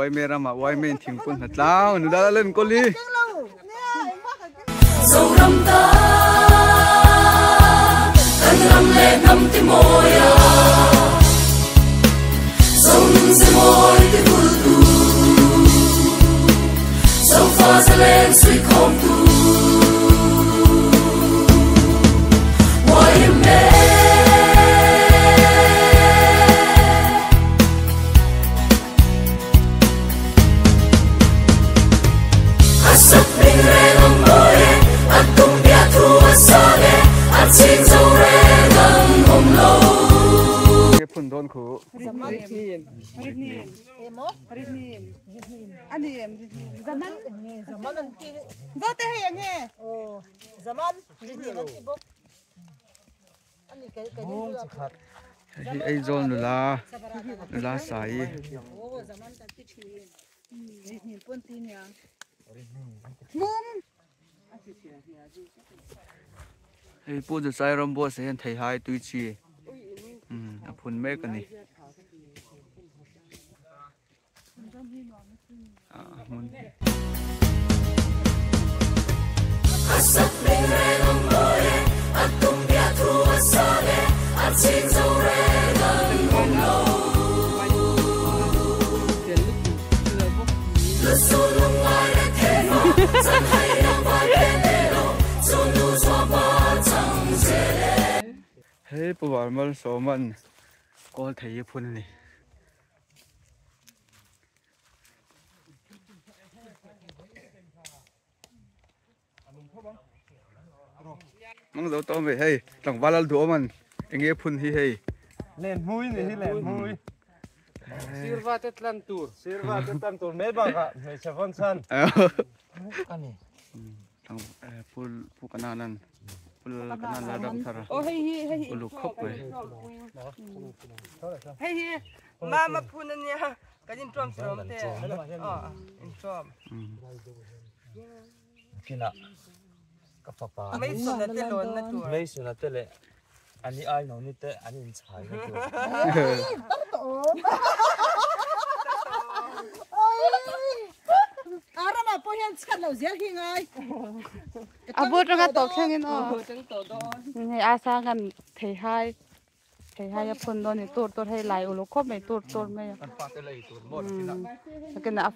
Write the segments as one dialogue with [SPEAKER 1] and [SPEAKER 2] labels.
[SPEAKER 1] quay mê ra mà quay mê thím quân thật lao nó đã lên con đi
[SPEAKER 2] dầu năm ta cần năm lên năm tim môi à dòng dây môi tim vui tu dòng pha ra lên suy không tu ngoài mê asap ring re ngom môi atung dia thua sale achin dâu re ngom hồng lâu
[SPEAKER 1] cái phun đôn khử
[SPEAKER 3] anh em zaman zaman ki do te hay nghe zaman
[SPEAKER 1] thì ai zon nữa là sai thì bố giờ sai rom bố sẽ thấy hai túi chi phun mấy cái này
[SPEAKER 2] asap ring re ngom môi atung dia thua sale achin dâu re ngom hồng lâu lu su lung ngoài để thế nó chẳng hay đang vai bên lề lộ dù nu xóa ba chẳng dễ
[SPEAKER 1] hey bố bảo mà số mình có thấy phun này mong dấu to về hay chẳng ba lần đũa mình anh nghe phun hi hay
[SPEAKER 4] lên mũi này hi lên mũi sirva tetlan tur mấy bằng ạ mấy chả von san anh này
[SPEAKER 1] thằng phun kananan phun kanan là đâm thara
[SPEAKER 3] oh hey
[SPEAKER 1] phun lục khóc vậy
[SPEAKER 3] hey mama phun nha cái gì trộm trộm thế trộm
[SPEAKER 4] kina kapapa
[SPEAKER 3] mấy số là tên lớn là tuổi
[SPEAKER 4] mấy số là tên lệ anh ấy ai nói như thế anh ấy chạy cái
[SPEAKER 3] à ra mà bố hiện sẵn lâu dễ khi ngay
[SPEAKER 5] à bố trong cái tổ khen cái nó này à sang gần thầy hai cái phần đó này tuột hay lại ở lỗ khóc này tuột mấy cái nào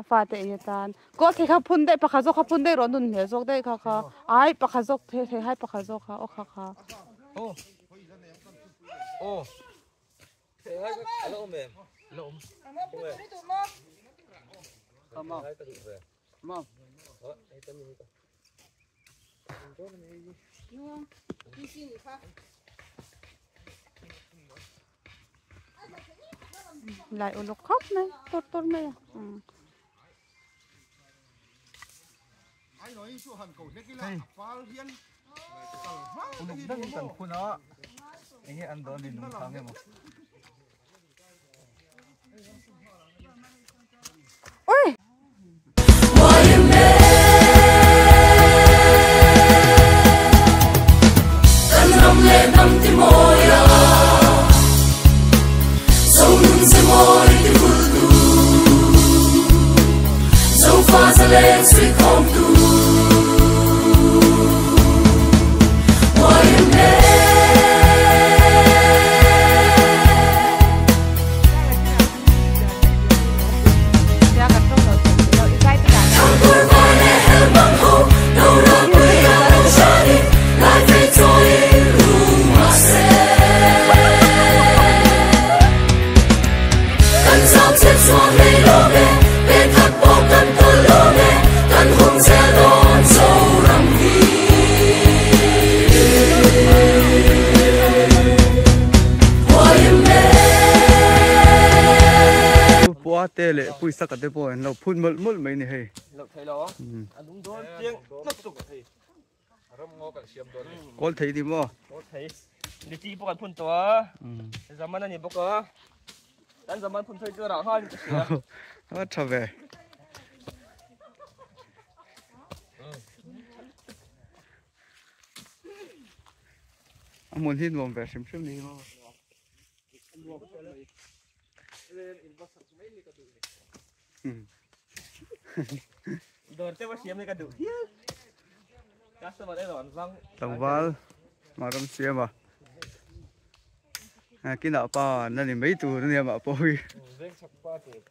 [SPEAKER 5] pha thế như tan có thể khắp phun đây pakha khắp phun đây rồi nun hiểu rồi đây kha ai pakha thế hai pakha kha ô kha
[SPEAKER 4] ô thế hai alo mềm alo
[SPEAKER 1] mom
[SPEAKER 5] lại ở lỗ khóc này tuột mấy
[SPEAKER 6] anh nói chỗ hẳn cổ thế kia là phá hiên
[SPEAKER 1] cũng rất cần phun nó anh nghe ăn đó nên nó kháng em
[SPEAKER 5] ôi
[SPEAKER 2] cần năm lên năm tim môi à dòng dây môi tim vui tu dòng pha ra lên suy không tu
[SPEAKER 1] tê lệ pui sắc cái tê bò nó phun mất mấy này hay
[SPEAKER 4] lộc thấy đó đúng rồi tiếng nó tục thì
[SPEAKER 1] con thấy thì mò
[SPEAKER 4] có thấy đi chi bốc phunตัวzaman này bốc có dan zaman phun thôi chưa đảo thôi
[SPEAKER 1] nó trở về muốn hin vòng về xem đi mà
[SPEAKER 4] โดนเจ้าว่าเสียมในกระดูกกัสมาได้หรอฟัง
[SPEAKER 1] tàu val mà trong xe mà cái nào pa nên thì mấy tuổi nữa mà bôi
[SPEAKER 4] เร่งฉับป้าเจ็บ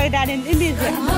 [SPEAKER 5] Danin ini sih.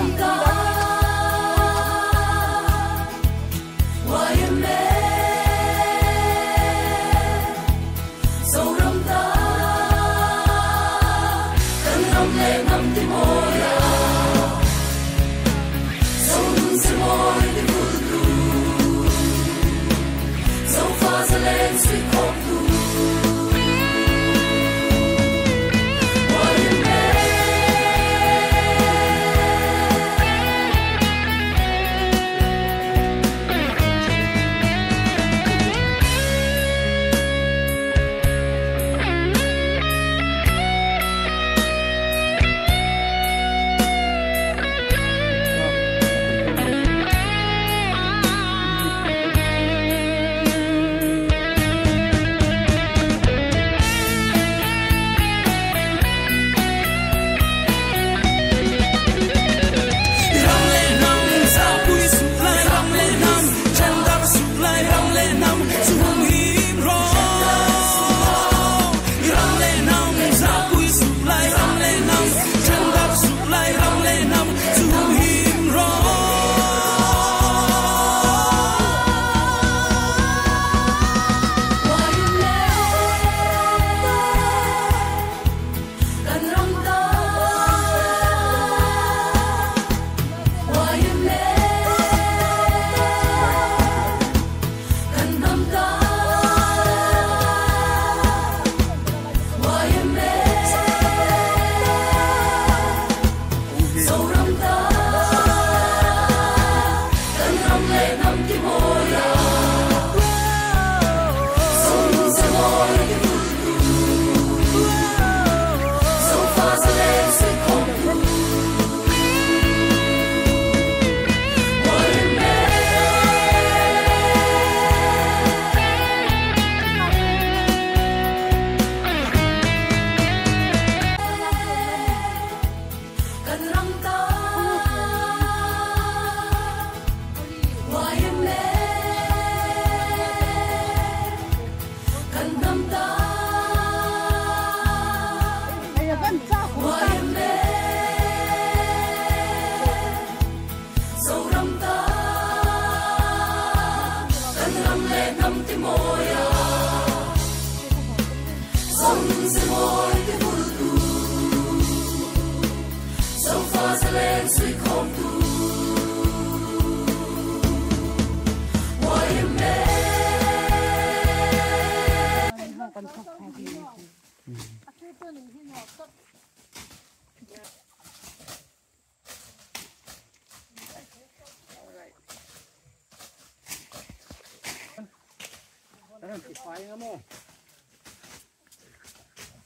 [SPEAKER 4] Phải không?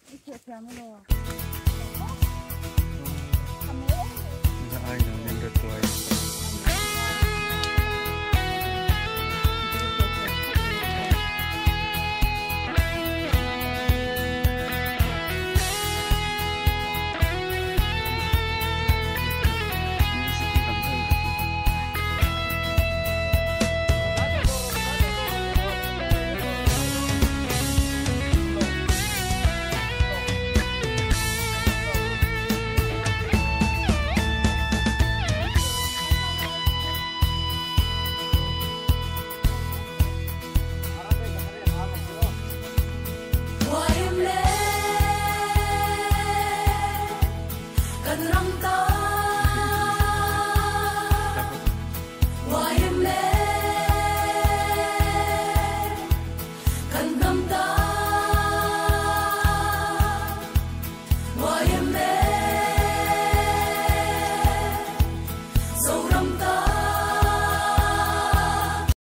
[SPEAKER 5] Cái chuyện làm cái nào?